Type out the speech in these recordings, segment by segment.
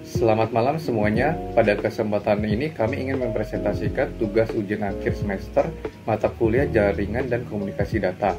Selamat malam semuanya. Pada kesempatan ini kami ingin mempresentasikan tugas ujian akhir semester mata kuliah Jaringan dan Komunikasi Data.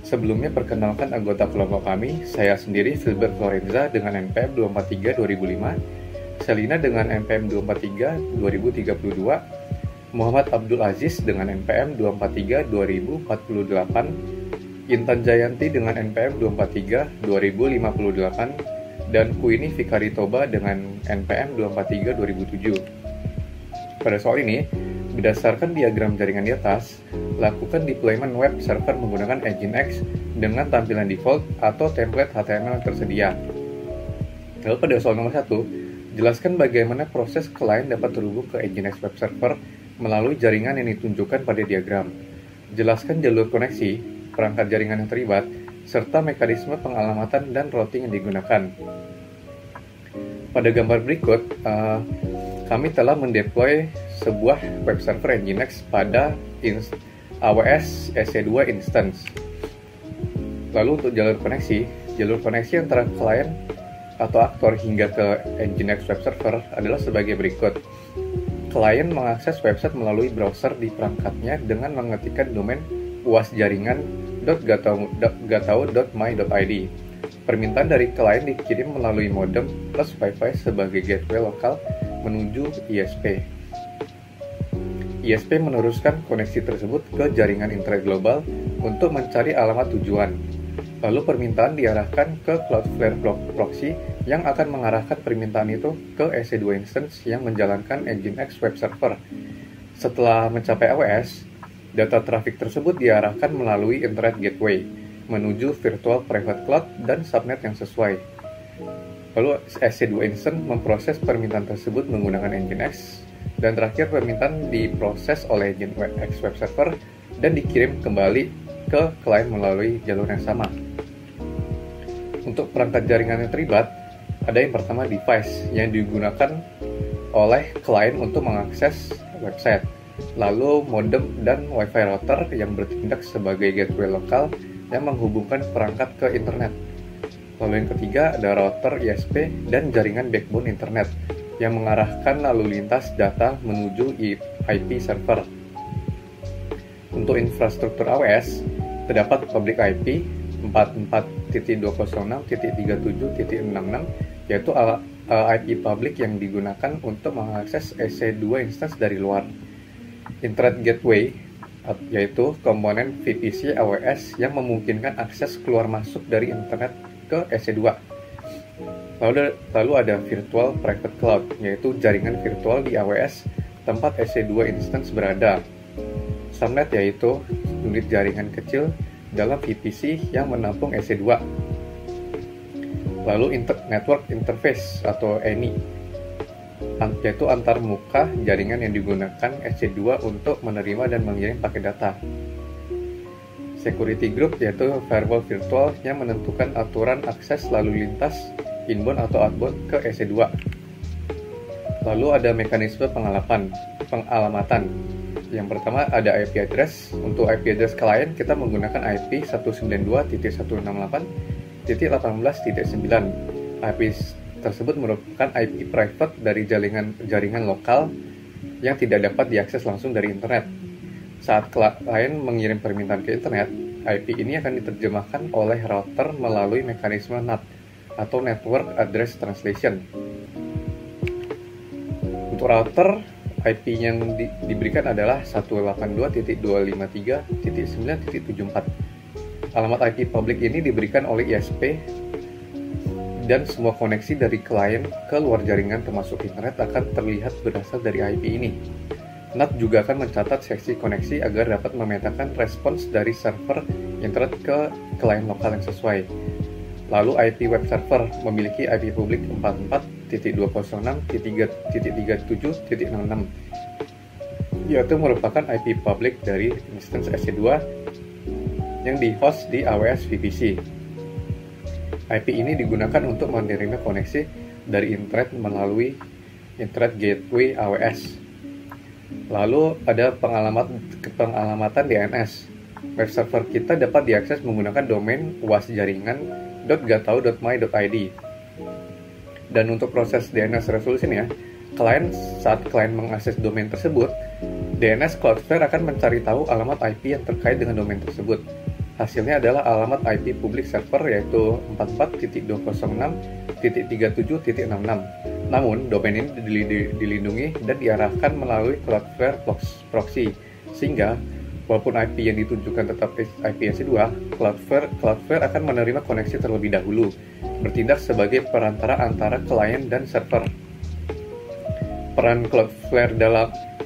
Sebelumnya perkenalkan anggota kelompok kami, saya sendiri Filbert Florenza dengan NPM 243 2005, Selina dengan NPM 243 2032, Muhammad Abdul Aziz dengan NPM 243 2048, Intan Jayanti dengan NPM 243 2058, dan Kuini Fikari Toba dengan NPM 243 2007. Pada soal ini, berdasarkan diagram jaringan di atas, lakukan deployment web server menggunakan Nginx dengan tampilan default atau template HTML yang tersedia. Lalu pada soal nomor 1, jelaskan bagaimana proses klien dapat terhubung ke Nginx web server melalui jaringan yang ditunjukkan pada diagram. Jelaskan jalur koneksi, perangkat jaringan yang terlibat, serta mekanisme pengalamatan dan routing yang digunakan. Pada gambar berikut, kami telah mendeploy sebuah web server Nginx pada AWS EC2 instance. Lalu untuk jalur koneksi antara klien atau aktor hingga ke Nginx web server adalah sebagai berikut. Klien mengakses website melalui browser di perangkatnya dengan mengetikkan domain uasjaringan.gatau.my.id. Permintaan dari klien dikirim melalui modem plus Wi-Fi sebagai gateway lokal menuju ISP. ISP meneruskan koneksi tersebut ke jaringan internet global untuk mencari alamat tujuan. Lalu permintaan diarahkan ke Cloudflare proxy yang akan mengarahkan permintaan itu ke EC2 instance yang menjalankan Nginx web server. Setelah mencapai AWS, data traffic tersebut diarahkan melalui Internet Gateway menuju virtual private cloud dan subnet yang sesuai. Lalu EC2 instance memproses permintaan tersebut menggunakan Nginx, dan terakhir permintaan diproses oleh Nginx web server dan dikirim kembali ke klien melalui jalur yang sama. Untuk perangkat jaringan yang terlibat, ada yang pertama device yang digunakan oleh klien untuk mengakses website. Lalu modem dan Wi-Fi router yang bertindak sebagai gateway lokal yang menghubungkan perangkat ke internet. Lalu yang ketiga ada router ISP dan jaringan backbone internet yang mengarahkan lalu lintas data menuju IP server. Untuk infrastruktur AWS, terdapat public IP 44.206.37.66 yaitu IP public yang digunakan untuk mengakses EC2 instance dari luar. Internet Gateway yaitu komponen VPC AWS yang memungkinkan akses keluar masuk dari internet ke EC2. Lalu ada Virtual Private Cloud, yaitu jaringan virtual di AWS tempat EC2 instance berada. Subnet yaitu unit jaringan kecil dalam VPC yang menampung EC2. Lalu Network Interface atau NI, yaitu antar muka jaringan yang digunakan EC2 untuk menerima dan mengirim paket data. Security Group yaitu firewall virtual yang menentukan aturan akses lalu lintas inbound atau outbound ke EC2. Lalu ada mekanisme pengalamatan. Yang pertama ada IP address. Untuk IP address klien kita menggunakan IP 192.168.18.9. IP tersebut merupakan IP private dari jaringan lokal yang tidak dapat diakses langsung dari internet. Saat klien mengirim permintaan ke internet, IP ini akan diterjemahkan oleh router melalui mekanisme NAT atau Network Address Translation. Untuk router, IP yang diberikan adalah 182.253.9.74. Alamat IP public ini diberikan oleh ISP dan semua koneksi dari klien ke luar jaringan termasuk internet akan terlihat berasal dari IP ini. NAT juga akan mencatat seksi koneksi agar dapat memetakan respons dari server internet ke klien lokal yang sesuai. Lalu IP web server memiliki IP publik 44.206.337.66, yaitu merupakan IP publik dari instance EC2 yang di-host di AWS VPC. IP ini digunakan untuk menerima koneksi dari internet melalui Internet Gateway AWS. Lalu ada pengalamatan DNS. Web server kita dapat diakses menggunakan domain uasjaringan.gatau.my.id. Dan untuk proses DNS resolution ya, saat klien mengakses domain tersebut, DNS Cloudflare akan mencari tahu alamat IP yang terkait dengan domain tersebut. Hasilnya adalah alamat IP public server yaitu 44.206.37.66. Namun, domain ini dilindungi dan diarahkan melalui Cloudflare proxy, sehingga walaupun IP yang ditunjukkan tetap IP EC2, Cloudflare akan menerima koneksi terlebih dahulu, bertindak sebagai perantara antara klien dan server. Peran Cloudflare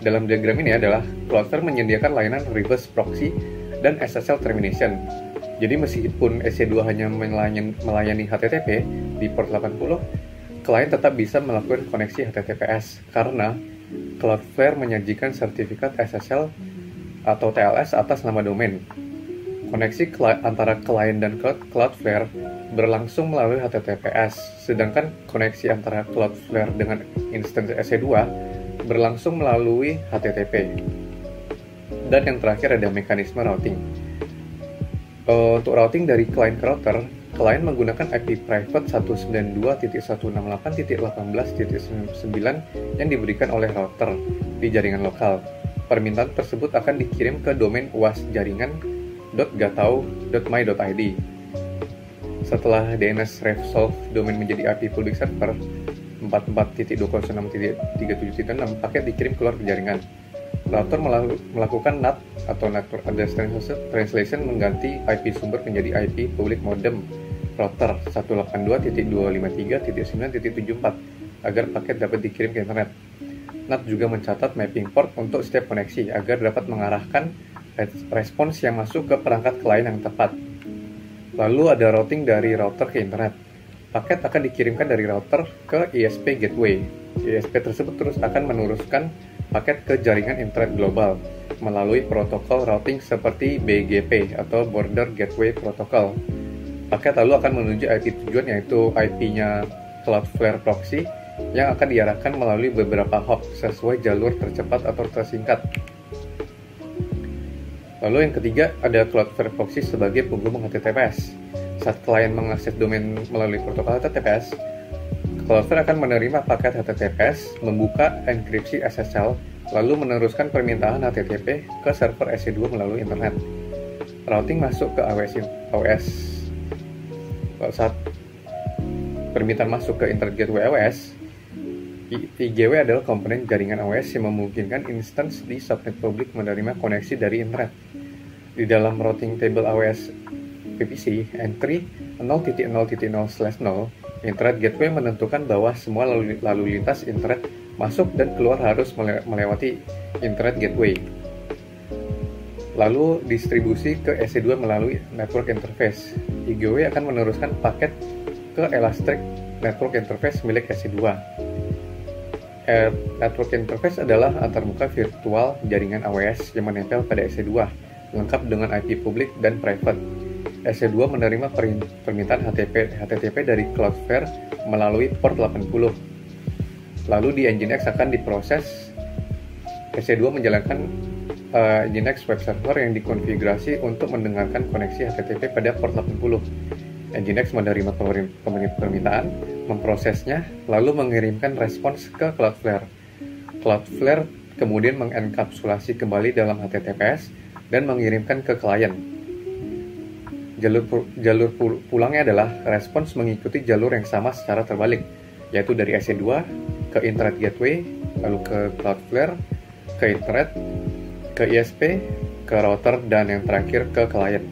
dalam diagram ini adalah Cloudflare menyediakan layanan reverse proxy dan SSL termination. Jadi meskipun EC2 hanya melayani HTTP di port 80, klien tetap bisa melakukan koneksi HTTPS karena Cloudflare menyajikan sertifikat SSL atau TLS atas nama domain. Koneksi antara klien dan Cloudflare berlangsung melalui HTTPS, sedangkan koneksi antara Cloudflare dengan instansi EC2 berlangsung melalui HTTP. Dan yang terakhir ada mekanisme routing. Untuk routing dari klien ke router, klien menggunakan IP private 192.168.18.9 yang diberikan oleh router di jaringan lokal. Permintaan tersebut akan dikirim ke domain uasjaringan.gatau.my.id. Setelah DNS resolve domain menjadi IP public server 44.206.37.6, paket dikirim keluar ke jaringan. Router melakukan NAT atau Network Address Translation mengganti IP sumber menjadi IP public modem router 182.53.9.74 agar paket dapat dikirim ke internet. NAT juga mencatat mapping port untuk setiap koneksi agar dapat mengarahkan respons yang masuk ke perangkat klien yang tepat. Lalu ada routing dari router ke internet. Paket akan dikirimkan dari router ke ISP gateway. ISP tersebut terus akan meneruskan paket ke jaringan internet global melalui protokol routing seperti BGP atau Border Gateway Protocol. Paket lalu akan menuju IP tujuan yaitu IP-nya Cloudflare proxy yang akan diarahkan melalui beberapa hop sesuai jalur tercepat atau tersingkat. Lalu yang ketiga ada Cloudflare proxy sebagai penghubung HTTPS. Saat klien mengakses domain melalui protokol HTTPS, Cloudflare akan menerima paket HTTPS, membuka enkripsi SSL, lalu meneruskan permintaan HTTP ke server EC2 melalui internet. Routing masuk ke AWS. Saat permintaan masuk ke Internet Gateway AWS, IGW adalah komponen jaringan AWS yang memungkinkan instance di subnet publik menerima koneksi dari internet. Di dalam routing table AWS VPC, entry 0.0.0/0, Internet Gateway menentukan bahwa semua lalu lintas internet masuk dan keluar harus melewati Internet Gateway. Lalu distribusi ke EC2 melalui Network Interface. IGW akan meneruskan paket ke Elastic Network Interface milik EC2. Network Interface adalah antarmuka virtual jaringan AWS yang menempel pada EC2, lengkap dengan IP publik dan private. EC2 menerima permintaan HTTP dari Cloudflare melalui port 80. Lalu di Nginx akan diproses. EC2 menjalankan Nginx web server yang dikonfigurasi untuk mendengarkan koneksi HTTP pada port 80. Nginx menerima permintaan, memprosesnya, lalu mengirimkan respons ke Cloudflare. Cloudflare kemudian mengenkapsulasi kembali dalam HTTPS dan mengirimkan ke klien. Jalur pulangnya adalah respons mengikuti jalur yang sama secara terbalik, yaitu dari EC2 ke Internet Gateway, lalu ke Cloudflare, ke Internet, ke ISP, ke router, dan yang terakhir ke klien.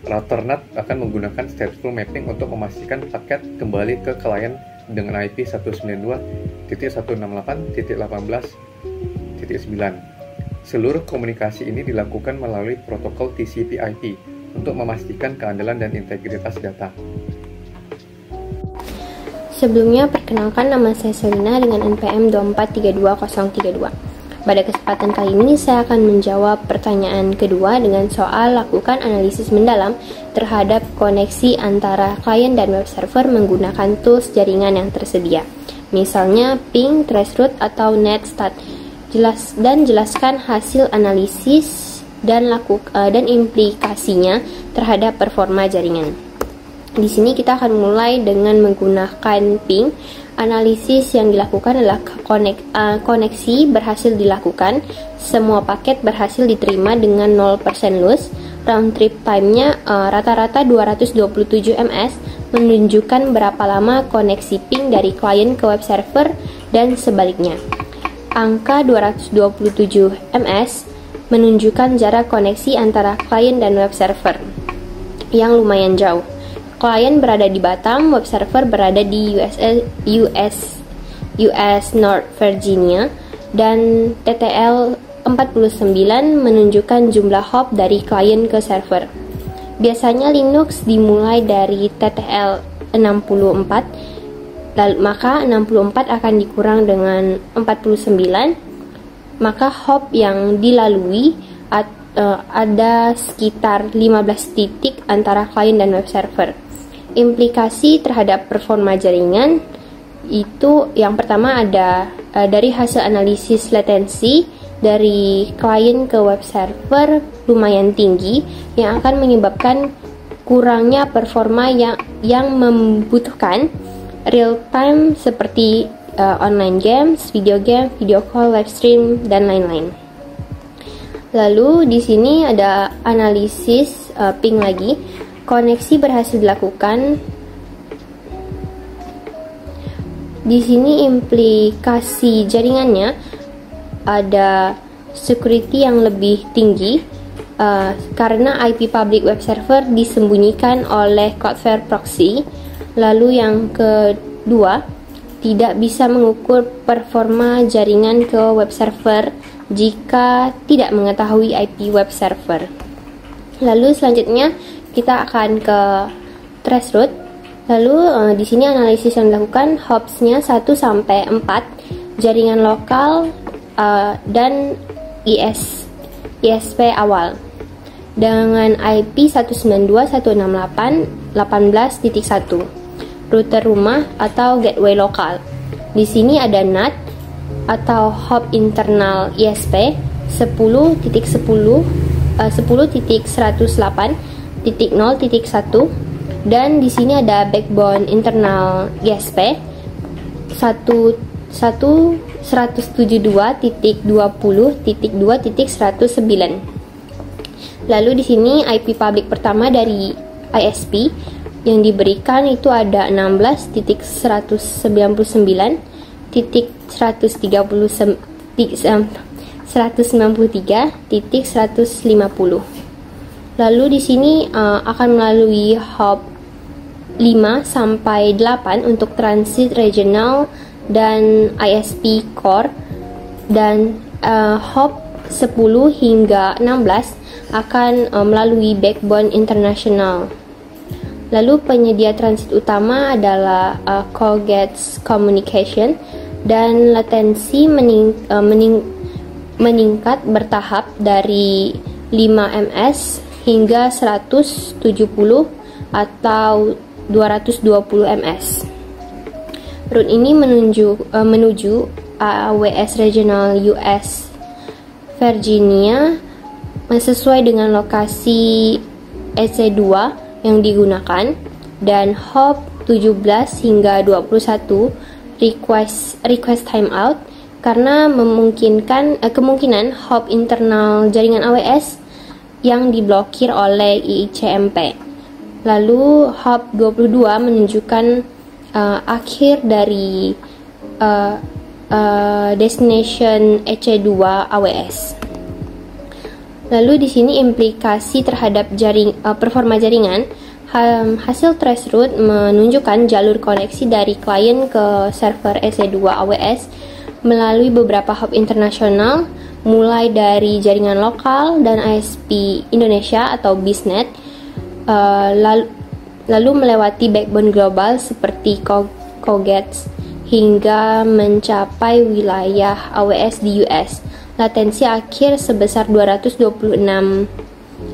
Router NAT akan menggunakan stateful mapping untuk memastikan paket kembali ke klien dengan IP 192.168.18.9. Seluruh komunikasi ini dilakukan melalui protokol TCP/IP untuk memastikan keandalan dan integritas data. Sebelumnya, perkenalkan nama saya Selina dengan NPM 2432032. Pada kesempatan kali ini, saya akan menjawab pertanyaan kedua dengan soal lakukan analisis mendalam terhadap koneksi antara klien dan web server menggunakan tools jaringan yang tersedia. Misalnya ping, traceroute, atau netstat. Jelaskan hasil analisis dan implikasinya terhadap performa jaringan. Di sini kita akan mulai dengan menggunakan ping Analisis yang dilakukan adalah koneksi berhasil dilakukan, semua paket berhasil diterima dengan 0% loss, round trip time-nya rata-rata 227 ms, menunjukkan berapa lama koneksi ping dari klien ke web server dan sebaliknya. Angka 227 ms menunjukkan jarak koneksi antara klien dan web server yang lumayan jauh. Klien berada di Batam, web server berada di US North Virginia, dan TTL 49 menunjukkan jumlah hop dari klien ke server. Biasanya Linux dimulai dari TTL 64, maka 64 akan dikurang dengan 49, maka hop yang dilalui ada sekitar 15 titik antara klien dan web server. Implikasi terhadap performa jaringan itu yang pertama ada dari hasil analisis latensi dari klien ke web server lumayan tinggi yang akan menyebabkan kurangnya performa yang membutuhkan real time seperti online games, video call, live stream, dan lain-lain. Lalu di sini ada analisis ping lagi. Koneksi berhasil dilakukan. Di sini implikasi jaringannya ada security yang lebih tinggi karena IP public web server disembunyikan oleh Cloudflare proxy. Lalu yang kedua, tidak bisa mengukur performa jaringan ke web server jika tidak mengetahui IP web server. Lalu selanjutnya kita akan ke traceroute. Lalu di sini analisis yang dilakukan hops-nya 1 sampai 4, jaringan lokal dan ISP awal dengan IP 192.168.18.1, router rumah atau gateway lokal. Di sini ada NAT atau hop internal ISP 10.108.0.1, dan di sini ada backbone internal ISP 172.20.2.109. Lalu di sini IP public pertama dari ISP yang diberikan itu ada 16.193.150. Lalu di sini akan melalui hop 5 sampai 8 untuk transit regional dan ISP core, dan hop 10 hingga 16 akan melalui backbone internasional. Lalu penyedia transit utama adalah Colgate's Communication, dan latensi meningkat bertahap dari 5 ms hingga 170 atau 220 ms. Route ini menuju AWS Regional US Virginia sesuai dengan lokasi EC2 yang digunakan, dan hop 17 hingga 21 request timeout karena kemungkinan hop internal jaringan AWS yang diblokir oleh ICMP. Lalu hop 22 menunjukkan akhir dari destination EC2 AWS. Lalu di sini implikasi terhadap performa jaringan. Hasil traceroute menunjukkan jalur koneksi dari klien ke server EC2 AWS melalui beberapa hub internasional, mulai dari jaringan lokal dan ISP Indonesia atau BISNet, lalu melewati backbone global seperti Colgate hingga mencapai wilayah AWS di US. Latensi akhir sebesar 226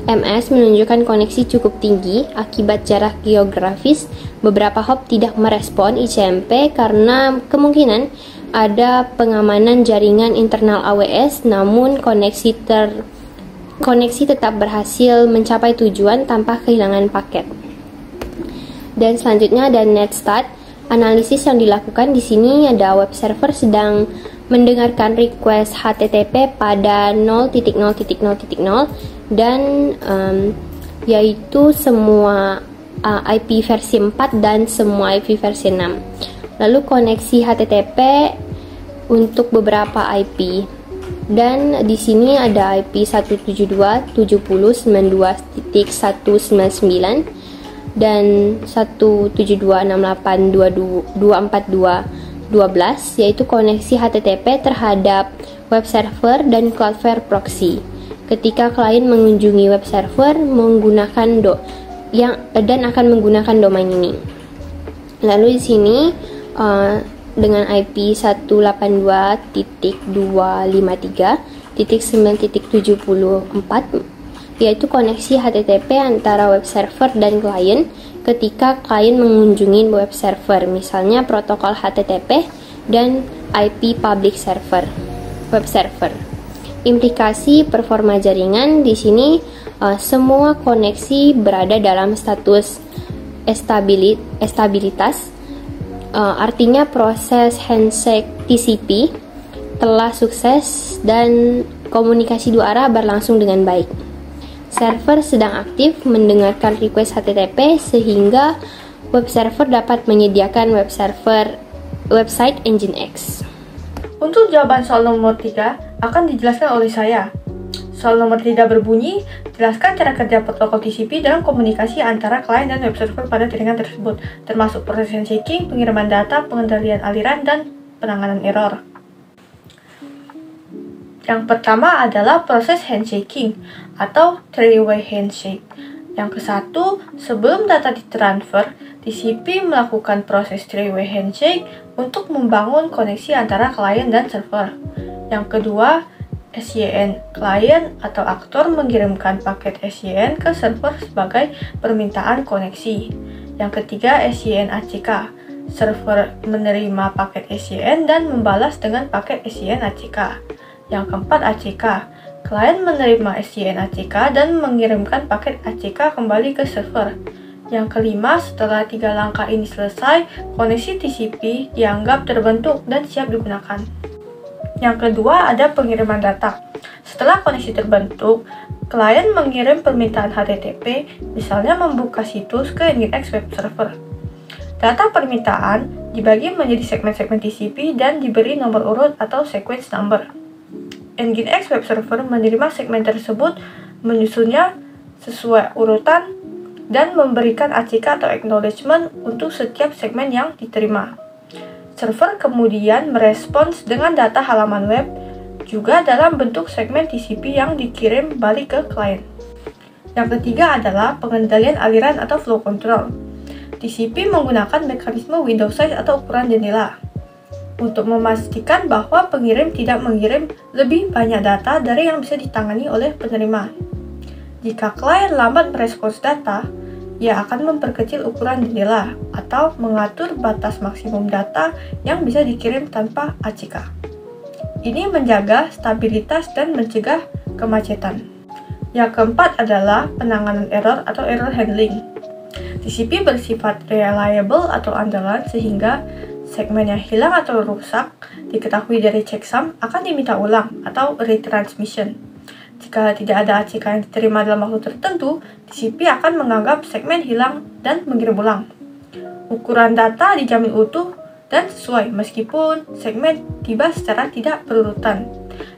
ms menunjukkan koneksi cukup tinggi. Akibat jarak geografis, beberapa hop tidak merespon ICMP karena kemungkinan ada pengamanan jaringan internal AWS, namun koneksi tetap berhasil mencapai tujuan tanpa kehilangan paket. Dan selanjutnya ada NetStat. Analisis yang dilakukan di sini ada web server sedang mendengarkan request HTTP pada 0.0.0.0 dan yaitu semua IP versi 4 dan semua IP versi 6. Lalu koneksi HTTP untuk beberapa IP. Dan di sini ada IP 172.70.92.199 dan 172.68.22.12 yaitu koneksi HTTP terhadap web server dan Cloudflare proxy. Ketika klien mengunjungi web server menggunakan dan akan menggunakan domain ini. Lalu di sini dengan IP 182.253.9.74 yaitu koneksi HTTP antara web server dan klien ketika klien mengunjungi web server, misalnya protokol HTTP dan IP public server, web server. Implikasi performa jaringan di sini semua koneksi berada dalam status estabilitas, artinya proses handshake TCP telah sukses dan komunikasi dua arah berlangsung dengan baik. Server sedang aktif mendengarkan request HTTP sehingga web server dapat menyediakan website Nginx. Untuk jawaban soal nomor 3 akan dijelaskan oleh saya. Soal nomor 3 berbunyi, jelaskan cara kerja protokol TCP dalam komunikasi antara klien dan web server pada jaringan tersebut, termasuk proses handshaking, pengiriman data, pengendalian aliran, dan penanganan error. Yang pertama adalah proses handshaking atau three-way handshake. Yang ke-1, sebelum data ditransfer, TCP melakukan proses three-way handshake untuk membangun koneksi antara klien dan server. Yang kedua, SYN klien atau aktor mengirimkan paket SYN ke server sebagai permintaan koneksi. Yang ketiga, SYN ACK. Server menerima paket SYN dan membalas dengan paket SYN ACK. Yang keempat, ACK. Klien menerima SYN ACK dan mengirimkan paket ACK kembali ke server. Yang kelima, setelah 3 langkah ini selesai, koneksi TCP dianggap terbentuk dan siap digunakan. Yang kedua, ada pengiriman data. Setelah koneksi terbentuk, klien mengirim permintaan HTTP, misalnya membuka situs ke Nginx web server. Data permintaan dibagi menjadi segmen-segmen TCP dan diberi nomor urut atau sequence number. Nginx web server menerima segmen tersebut, menyusunnya sesuai urutan, dan memberikan ACK atau acknowledgement untuk setiap segmen yang diterima. Server kemudian merespons dengan data halaman web, juga dalam bentuk segmen TCP yang dikirim balik ke klien. Yang ketiga adalah pengendalian aliran atau flow control. TCP menggunakan mekanisme window size atau ukuran jendela untuk memastikan bahwa pengirim tidak mengirim lebih banyak data dari yang bisa ditangani oleh penerima. Jika klien lambat merespons data, ia akan memperkecil ukuran jendela atau mengatur batas maksimum data yang bisa dikirim tanpa ACK. Ini menjaga stabilitas dan mencegah kemacetan. Yang keempat adalah penanganan error atau error handling. TCP bersifat reliable atau andalan sehingga segmen yang hilang atau rusak diketahui dari checksum akan diminta ulang atau retransmission. Jika tidak ada ACK yang diterima dalam waktu tertentu, TCP akan menganggap segmen hilang dan mengirim ulang. Ukuran data dijamin utuh dan sesuai meskipun segmen tiba secara tidak berurutan.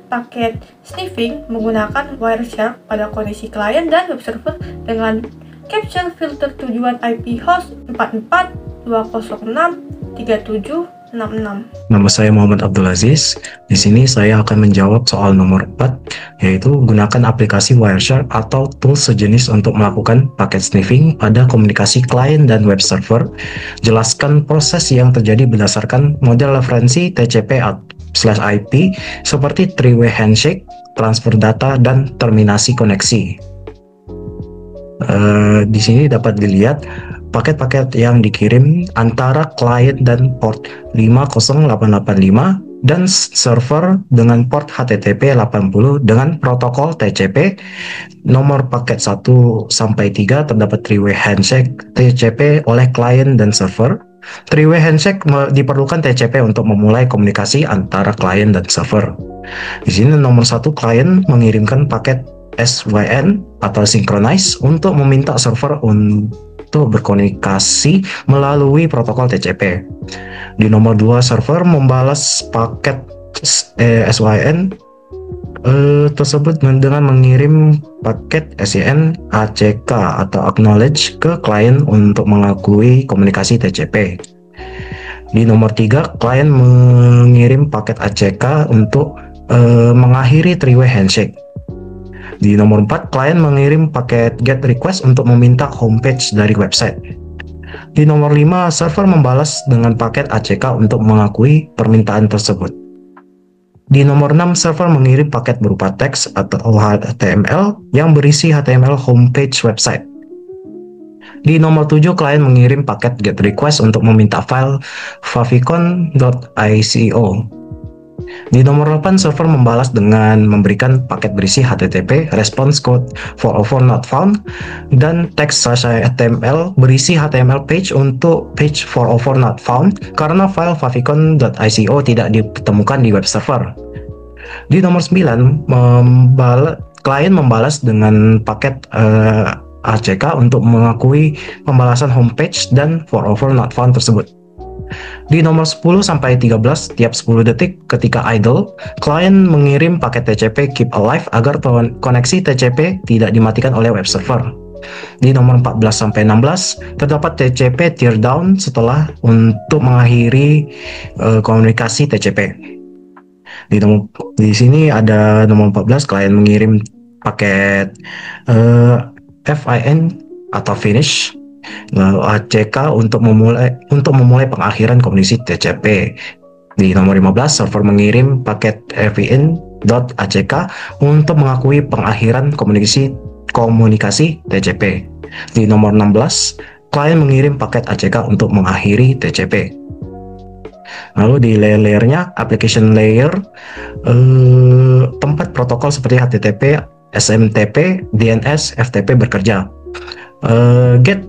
Paket sniffing menggunakan Wireshark pada koneksi klien dan web server dengan capture filter tujuan IP host 44.206.37.66. Nama saya Muhammad Abdul Aziz. Di sini saya akan menjawab soal nomor 4, yaitu gunakan aplikasi Wireshark atau tools sejenis untuk melakukan paket sniffing pada komunikasi klien dan web server. Jelaskan proses yang terjadi berdasarkan model referensi TCP/IP seperti three-way handshake, transfer data, dan terminasi koneksi. Di sini dapat dilihat paket-paket yang dikirim antara klien dan port 50885 dan server dengan port HTTP 80 dengan protokol TCP. Nomor paket 1 sampai 3 terdapat three-way handshake TCP oleh klien dan server. Three-way handshake diperlukan TCP untuk memulai komunikasi antara klien dan server. Di sini nomor 1, klien mengirimkan paket SYN atau synchronize untuk meminta server untuk berkomunikasi melalui protokol TCP. Di nomor 2, server membalas paket SYN tersebut dengan mengirim paket SYN ACK atau acknowledge ke klien untuk mengakui komunikasi TCP. Di nomor 3, klien mengirim paket ACK untuk mengakhiri three-way handshake. Di nomor 4, klien mengirim paket GET request untuk meminta homepage dari website. Di nomor 5, server membalas dengan paket ACK untuk mengakui permintaan tersebut. Di nomor 6, server mengirim paket berupa teks atau HTML yang berisi HTML homepage website. Di nomor 7, klien mengirim paket GET request untuk meminta file favicon.ico. Di nomor 8, server membalas dengan memberikan paket berisi HTTP response code 404 not found dan teks HTML berisi HTML page untuk page 404 not found karena file favicon.ico tidak ditemukan di web server. Di nomor 9, klien membalas dengan paket ACK untuk mengakui pembalasan homepage dan 404 not found tersebut. Di nomor 10 sampai 13, tiap 10 detik ketika idle, klien mengirim paket TCP keep alive agar koneksi TCP tidak dimatikan oleh web server. Di nomor 14 sampai 16, terdapat TCP teardown setelah untuk mengakhiri komunikasi TCP. Di sini ada nomor 14, klien mengirim paket FIN atau finish, lalu ACK untuk memulai pengakhiran komunikasi TCP. Di nomor 15, server mengirim paket FIN.ACK untuk mengakui pengakhiran komunikasi TCP. Di nomor 16, klien mengirim paket ACK untuk mengakhiri TCP. Lalu di layer-layernya, application layer, tempat protokol seperti HTTP, SMTP, DNS, FTP bekerja. Get/,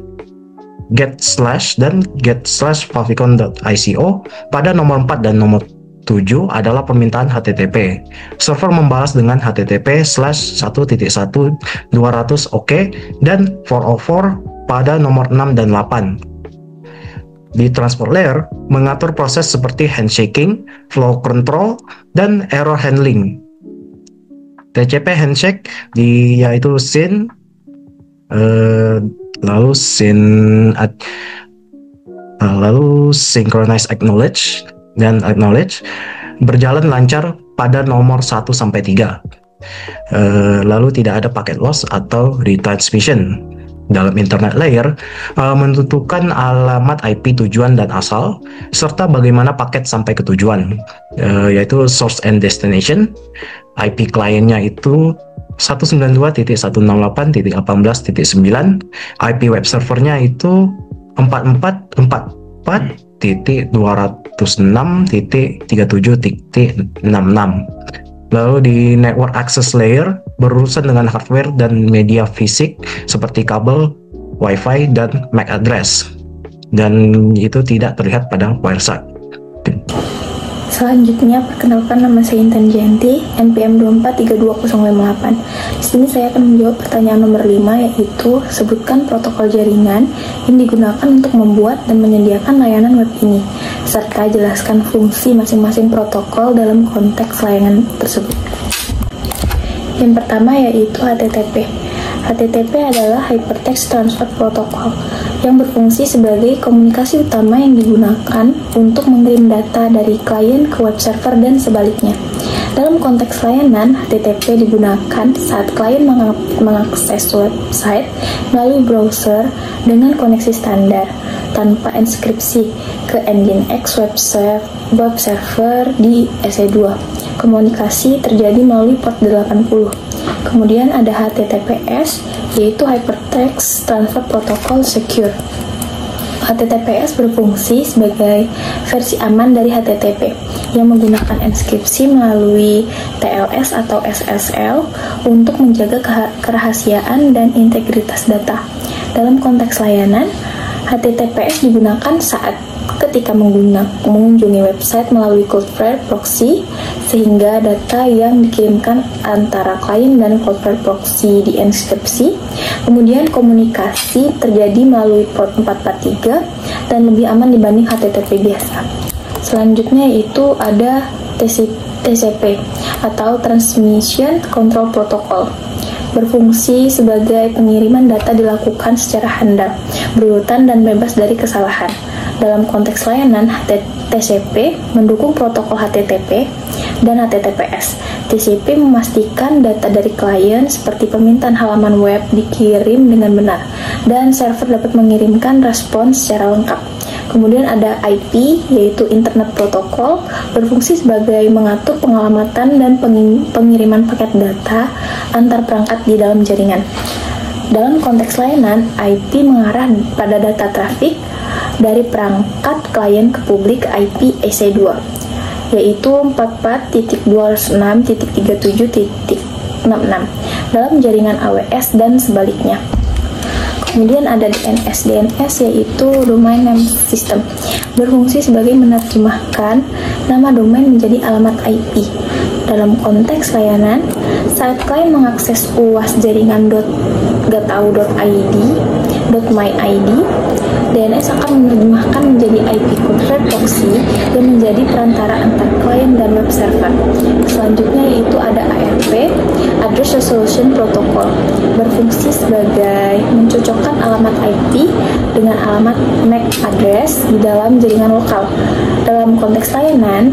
dan get/favicon.ico pada nomor 4 dan nomor 7 adalah permintaan HTTP. Server membalas dengan HTTP/1.1.200 OK dan 404 pada nomor 6 dan 8. Di transport layer, mengatur proses seperti handshaking, flow control, dan error handling. TCP handshake yaitu SYN, lalu synchronize acknowledge dan acknowledge berjalan lancar pada nomor 1 sampai 3. Lalu tidak ada packet loss atau retransmission. Dalam internet layer, menentukan alamat IP tujuan dan asal serta bagaimana paket sampai ke tujuan, yaitu source and destination. IP kliennya itu 192.168.18.9, IP web servernya itu 44.206.37.66. Lalu di network access layer berurusan dengan hardware dan media fisik seperti kabel, wifi, dan MAC address, dan itu tidak terlihat pada wireshark. Selanjutnya, perkenalkan, nama saya Intan Janti, NPM 2432058. Di sini saya akan menjawab pertanyaan nomor 5, yaitu sebutkan protokol jaringan yang digunakan untuk membuat dan menyediakan layanan web ini, serta jelaskan fungsi masing-masing protokol dalam konteks layanan tersebut. Yang pertama yaitu HTTP. HTTP adalah Hypertext Transfer Protocol yang berfungsi sebagai komunikasi utama yang digunakan untuk mengirim data dari klien ke web server dan sebaliknya. Dalam konteks layanan, HTTP digunakan saat klien mengakses website melalui browser dengan koneksi standar tanpa inskripsi ke Nginx web server di EC2. Komunikasi terjadi melalui port 80. Kemudian ada HTTPS, yaitu Hypertext Transfer Protocol Secure. HTTPS berfungsi sebagai versi aman dari HTTP yang menggunakan inskripsi melalui TLS atau SSL untuk menjaga kerahasiaan dan integritas data. Dalam konteks layanan, HTTPS digunakan saat ketika mengunjungi website melalui Cloudflare proxy, sehingga data yang dikirimkan antara klien dan Cloudflare proxy dienkripsi. Kemudian komunikasi terjadi melalui port 443 dan lebih aman dibanding HTTP biasa. Selanjutnya itu ada TCP atau Transmission Control Protocol. Berfungsi sebagai pengiriman data dilakukan secara handal, berurutan dan bebas dari kesalahan. Dalam konteks layanan, TCP mendukung protokol HTTP dan HTTPS. TCP memastikan data dari klien seperti permintaan halaman web dikirim dengan benar, dan server dapat mengirimkan respons secara lengkap. Kemudian ada IP, yaitu Internet Protocol, berfungsi sebagai mengatur pengalamatan dan pengiriman paket data antar perangkat di dalam jaringan. Dalam konteks layanan, IP mengarah pada data trafik dari perangkat klien ke publik IP EC2, yaitu 44.206.37.66 dalam jaringan AWS dan sebaliknya. Kemudian ada DNS. DNS yaitu Domain Name System, berfungsi sebagai menerjemahkan nama domain menjadi alamat IP. Dalam konteks layanan, saat klien mengakses UAS jaringan .gatau.id, .myid, DNS akan menerjemahkan menjadi IP Cloudflare proxy yang menjadi perantara antar klien dan web server. Selanjutnya yaitu ada ARP, Address Resolution Protocol, berfungsi sebagai mencocokkan alamat IP dengan alamat MAC address di dalam jaringan lokal. Dalam konteks layanan,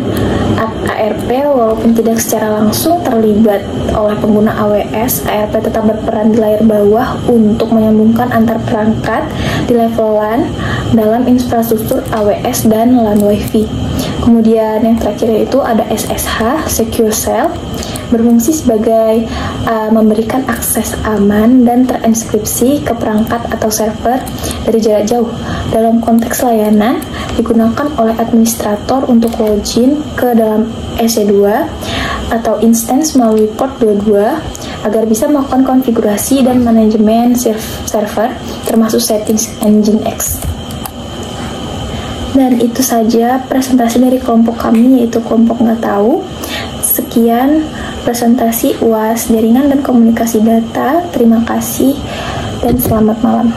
ARP walaupun tidak secara langsung terlibat oleh pengguna AWS, ARP tetap berperan di layar bawah untuk menyambungkan antar perangkat di level LAN dalam infrastruktur AWS dan LAN WiFi. Kemudian yang terakhir yaitu ada SSH, Secure Shell, berfungsi sebagai memberikan akses aman dan terinskripsi ke perangkat atau server dari jarak jauh. Dalam konteks layanan, digunakan oleh administrator untuk login ke dalam EC2 atau instance melalui port 22 agar bisa melakukan konfigurasi dan manajemen server termasuk settings Nginx. Dan itu saja presentasi dari kelompok kami, yaitu kelompok nggak tahu. Sekian presentasi UAS jaringan dan komunikasi data. Terima kasih dan selamat malam.